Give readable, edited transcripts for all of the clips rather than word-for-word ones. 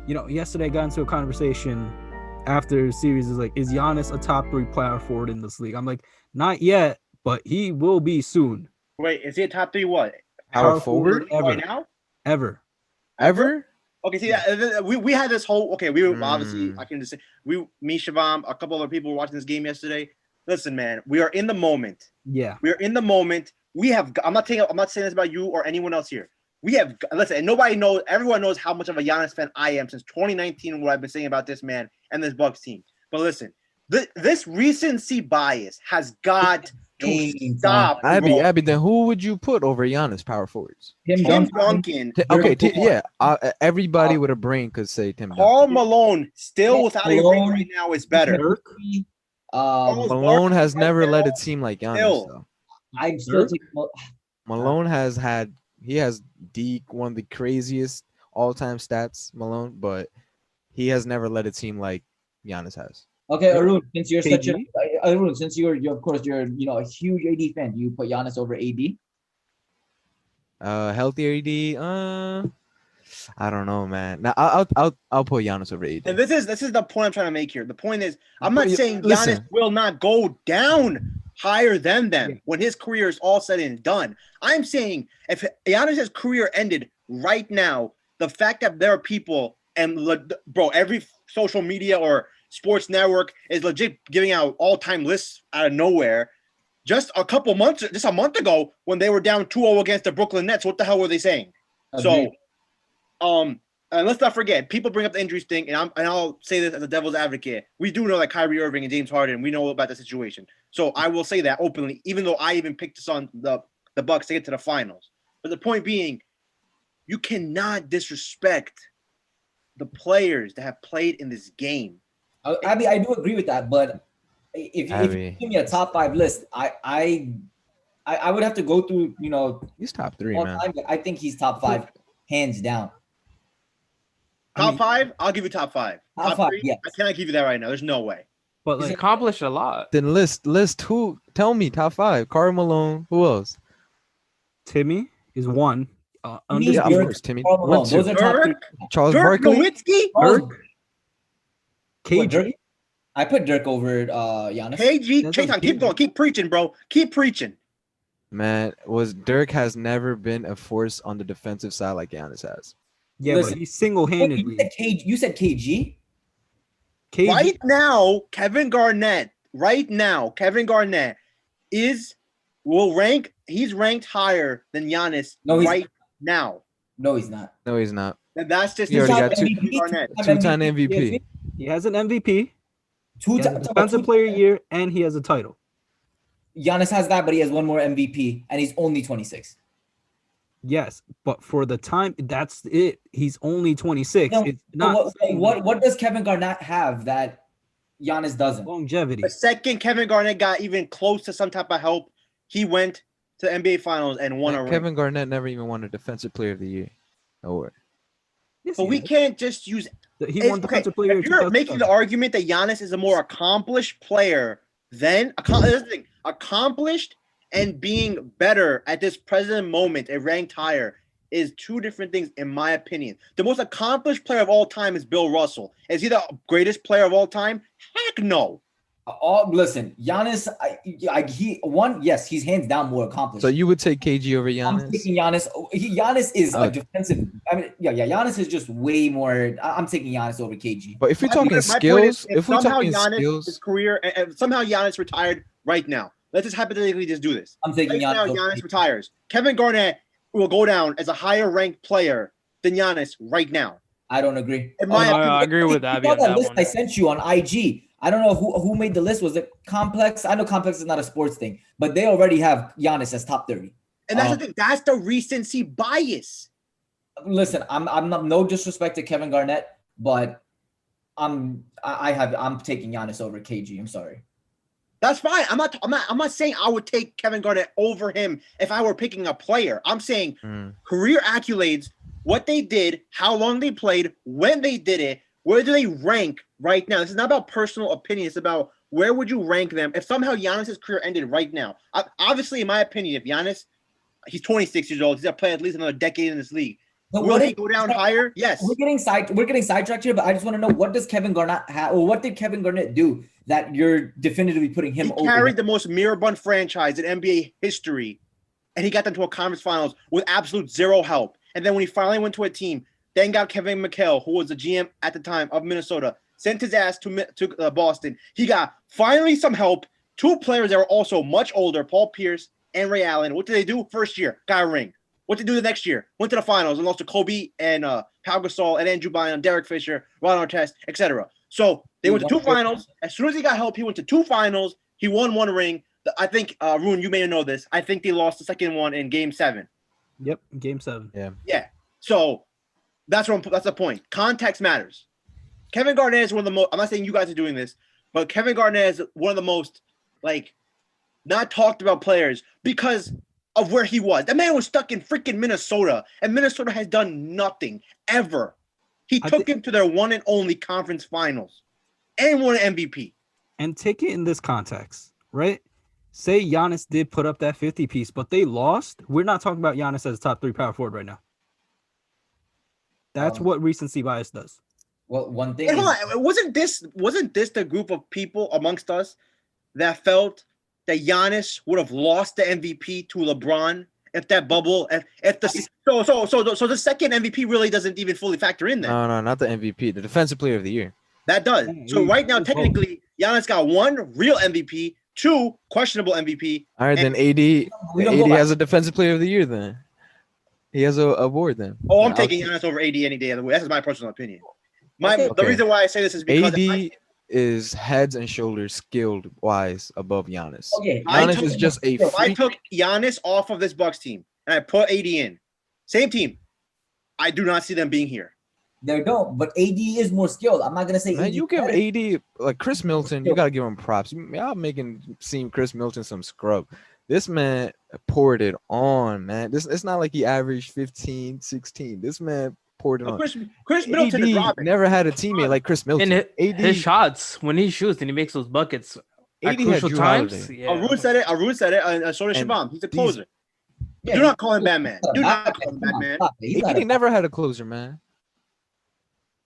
yesterday I got into a conversation after the series is like, is Giannis a top 3 power forward in this league? I'm like, not yet, but he will be soon. Wait, is he a top 3 what? Power forward ever, right now? ever. Okay, see, we had this whole. Okay, we were obviously. I can just say me, Shavam, a couple other people were watching this game yesterday. Listen, man, we are in the moment. Yeah, we are in the moment. We have. I'm not saying this about you or anyone else here. We have. Listen, and nobody knows. Everyone knows how much of a Giannis fan I am since 2019. What I've been saying about this man and this Bucks team. But listen, this recency bias has got to stop. Abby, then who would you put over Giannis power forwards? Tim Duncan. Okay, everybody with a brain could say Tim Duncan. Karl Malone, still without a ring right now, is better. Malone has never led a team like Giannis, though. I'm still taking Malone has one of the craziest all-time stats, Malone, but he has never led a team like Giannis has. Okay, Arun, since you're of course you're a huge AD fan, do you put Giannis over AD? Healthy AD, I don't know, man. Now I'll put Giannis over AD. And this is the point I'm trying to make here. The point is, I'm not saying Giannis will not go down higher than them when his career is all said and done. I'm saying if Giannis' career ended right now, the fact that there are people and every social media or sports network is legit giving out all-time lists out of nowhere. Just a month ago, when they were down 2-0 against the Brooklyn Nets, what the hell were they saying? So, and let's not forget, people bring up the injuries thing, and I'll say this as a devil's advocate. We do know that Kyrie Irving and James Harden, we know about the situation. So I will say that openly, even though I even picked this on the Bucks to get to the finals. But the point being, you cannot disrespect the players that have played in this game. Abby, I do agree with that, but if you give me a top 5 list, I would have to go through, he's top 3, man. I think he's top 5, hands down. Top 5? I'll give you top 5. Top 5, 3? yes. I cannot give you that right now. There's no way. But he's accomplished a lot. Then list who? Tell me top 5. Karl Malone. Who else? Timmy is 1. Of course, Timmy. Those are top 3. Charles Dirk Barkley. Nowitzki? KG. I put Dirk over Giannis. KG, Chayton, keep going. Keep preaching, bro. Keep preaching. Man, Dirk has never been a force on the defensive side like Giannis has. Yeah, listen, but he's single-handedly. You said KG? KG? Right now, Kevin Garnett he's ranked higher than Giannis now. No, he's not. That's just he already got Garnett. 2-time MVP. He has an MVP. Two-time defensive player of the year, and he has a title. Giannis has that, but he has one more MVP, and he's only 26. Yes, but for the time, that's it. He's only 26. No, it's not. What does Kevin Garnett have that Giannis doesn't? Longevity. The second Kevin Garnett got even close to some type of help, he went to the NBA Finals and won a ring. Kevin Garnett never even won a Defensive Player of the Year. Nowhere. Yes, but we can't just use. He won Defensive Player. If you're making the argument that Giannis is a more accomplished player than accomplished and being better at this present moment, a ranked higher, is two different things, in my opinion. The most accomplished player of all time is Bill Russell. Is he the greatest player of all time? Heck no. Listen, Giannis, yes, he's hands down more accomplished. So you would take KG over Giannis? I'm taking Giannis. Giannis is a defensive. Giannis is just way more. I'm taking Giannis over KG. But if we're talking skills, his career, and somehow Giannis retired right now. Let's just hypothetically just do this. I'm taking Giannis. Now, Giannis retires. Kevin Garnett will go down as a higher ranked player than Giannis right now. I don't agree. I agree with Abby on that list one. I sent you on IG. I don't know who made the list. Was it Complex? I know Complex is not a sports thing, but they already have Giannis as top 30. And that's the thing. That's the recency bias. Listen, I'm not, no disrespect to Kevin Garnett, but I'm taking Giannis over KG. I'm sorry. That's fine. I'm not saying I would take Kevin Garnett over him if I were picking a player. I'm saying career accolades, what they did, how long they played, when they did it, where do they rank right now? This is not about personal opinion. It's about where would you rank them if somehow Giannis' career ended right now. Obviously, in my opinion, if Giannis, he's 26 years old, he's got to play at least another decade in this league. Will he go down higher? Yes. We're getting sidetracked here, but I just want to know, what does Kevin Garnett have, or what did Kevin Garnett do that you're definitively putting him over? He carried the most mirror-bun franchise in NBA history, and he got them to a conference finals with absolute zero help. And then when he finally went to a team, then got Kevin McHale, who was the GM at the time of Minnesota, sent his ass to Boston. He got finally some help. 2 players that were also much older, Paul Pierce and Ray Allen. What did they do? First year, got a ring. What did they do the next year? Went to the finals and lost to Kobe and Pau Gasol and Andrew Bynum, Derek Fisher, Ron Artest, etc. So they went to 2 finals. As soon as he got help, he went to 2 finals. He won 1 ring. I think, Rune, you may know this. I think they lost the second one in Game 7. Yep, Game 7. Yeah. So that's the point. Context matters. Kevin Garnett is one of the most. I'm not saying you guys are doing this, but Kevin Garnett is one of the most not talked about players because of where he was. That man was stuck in freaking Minnesota, and Minnesota has done nothing ever. He took him to their one and only conference finals and won an MVP. And take it in this context, right? Say Giannis did put up that 50 piece, but they lost. We're not talking about Giannis as a top 3 power forward right now. That's what recency bias does. Well, one thing wasn't this the group of people amongst us that felt that Giannis would have lost the MVP to LeBron if that bubble if the so the second MVP really doesn't even fully factor in there. No, not the MVP, the defensive player of the year. That does. So right now, technically, Giannis got 1 real MVP, 2 questionable MVP. All right, then AD has a defensive player of the year then. He has a award then. Oh, I'm taking Giannis over AD any day of the week. That's my personal opinion. The reason why I say this is because AD is heads and shoulders skilled wise above Giannis. Okay, Giannis is just a freak. If I took Giannis off of this Bucks team and I put AD in, same team, I do not see them being here. They don't, but AD is more skilled. I'm not gonna say. Man, you give AD like Chris Middleton, you gotta give him props. Y'all making seem Chris Middleton some scrub. This man poured it on, man. It's not like he averaged 15, 16. This man poured it on. Chris Middleton is robbing. Never had a teammate like Chris Middleton. And his shots, when he shoots and he makes those buckets at crucial times. Yeah. Arun said it, and so did Shabam. He's a closer. Do not call him Batman. Do not call him Batman. AD never had a closer, man.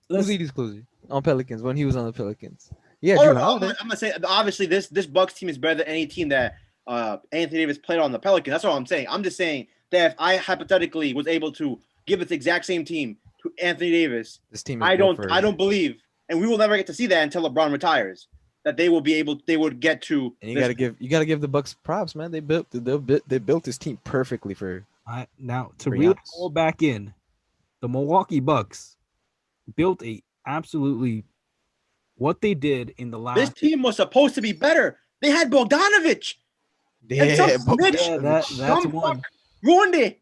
Who's AD's closer on Pelicans when he was on the Pelicans? Yeah, I'm gonna say obviously this Bucks team is better than any team that Anthony Davis played on the Pelicans. That's all I'm saying. I'm just saying that if I hypothetically was able to give this exact same team to Anthony Davis, this team I don't believe, and we will never get to see that until LeBron retires, that they would get to. And you gotta give the Bucks props, man. They built this team perfectly for. Now to really pull back in, the Milwaukee Bucks built a absolutely what they did in the last. This team was supposed to be better. They had Bogdanovich. That's one. Ruined it.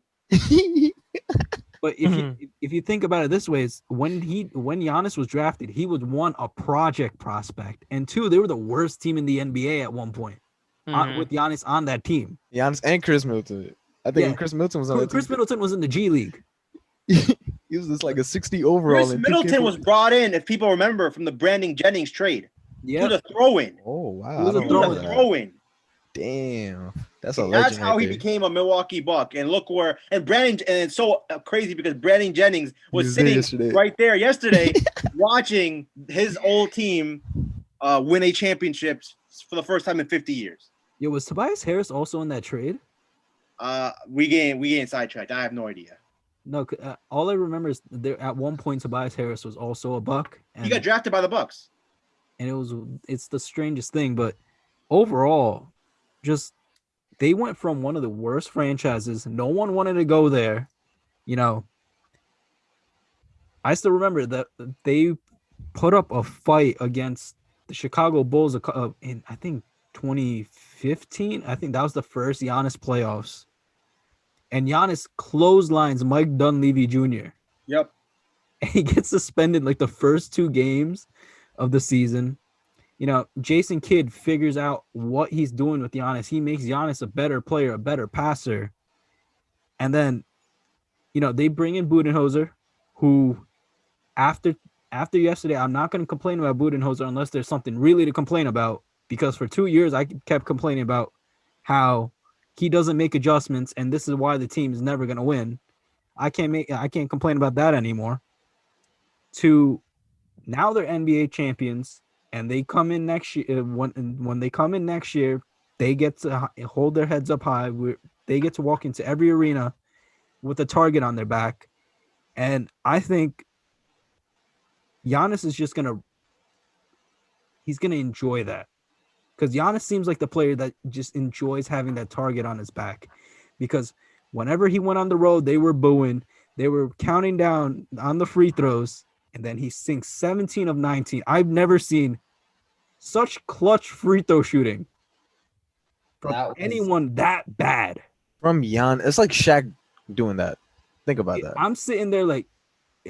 But if you think about it this way, is when Giannis was drafted, he was 1, a project prospect, and 2, they were the worst team in the NBA at one point with Giannis on that team. Giannis and Chris Middleton. I think Chris Middleton was on that team. Chris Middleton was in the G League. He was just like a 60 overall. Chris Middleton was brought in, if people remember, from the Brandon Jennings trade. Yeah, to the throw-in. Oh wow, to the throw-in. Damn, that's a legend. That's how he became a Milwaukee Buck. And look where and it's so crazy because Brandon Jennings was sitting right there yesterday, watching his old team win a championship for the first time in 50 years. Yo, was Tobias Harris also in that trade? We getting sidetracked. I have no idea. No, all I remember is there at one point Tobias Harris was also a Buck. And he got drafted by the Bucks. And it's the strangest thing, but overall, just they went from one of the worst franchises. No one wanted to go there. You know, I still remember that they put up a fight against the Chicago Bulls in, I think, 2015. I think that was the first Giannis playoffs. And Giannis clotheslines Mike Dunleavy Jr. Yep. And he gets suspended like the first 2 games of the season. You know, Jason Kidd figures out what he's doing with Giannis. He makes Giannis a better player, a better passer. And then, you know, they bring in Budenholzer, who after yesterday, I'm not going to complain about Budenholzer unless there's something really to complain about, because for 2 years I kept complaining about how he doesn't make adjustments and this is why the team is never going to win. I can't complain about that anymore. To now they're NBA champions, and they come in next year. When they come in next year, they get to hold their heads up high. They get to walk into every arena with a target on their back, and I think Giannis is just he's gonna enjoy that, because Giannis seems like the player that just enjoys having that target on his back, because whenever he went on the road, they were booing, they were counting down on the free throws, and then he sinks 17 of 19. I've never seen such clutch free throw shooting from anyone that bad. From Giannis, it's like Shaq doing that. Think about that. I'm sitting there like,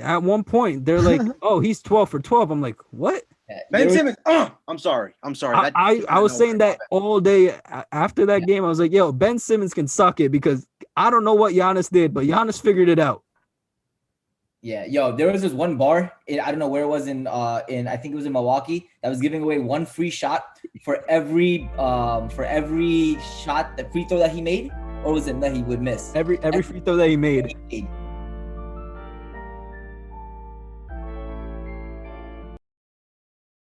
at one point they're like, "Oh, he's 12 for 12." I'm like, "What?" Ben Simmons. I'm sorry. I was saying that all day after that game. I was like, "Yo, Ben Simmons can suck it," because I don't know what Giannis did, but Giannis figured it out. Yeah, yo, there was this one bar. I don't know where it was in I think it was in Milwaukee, that was giving away one free shot for every shot, the free throw that he made, or was it that he would miss? Every free throw that he made.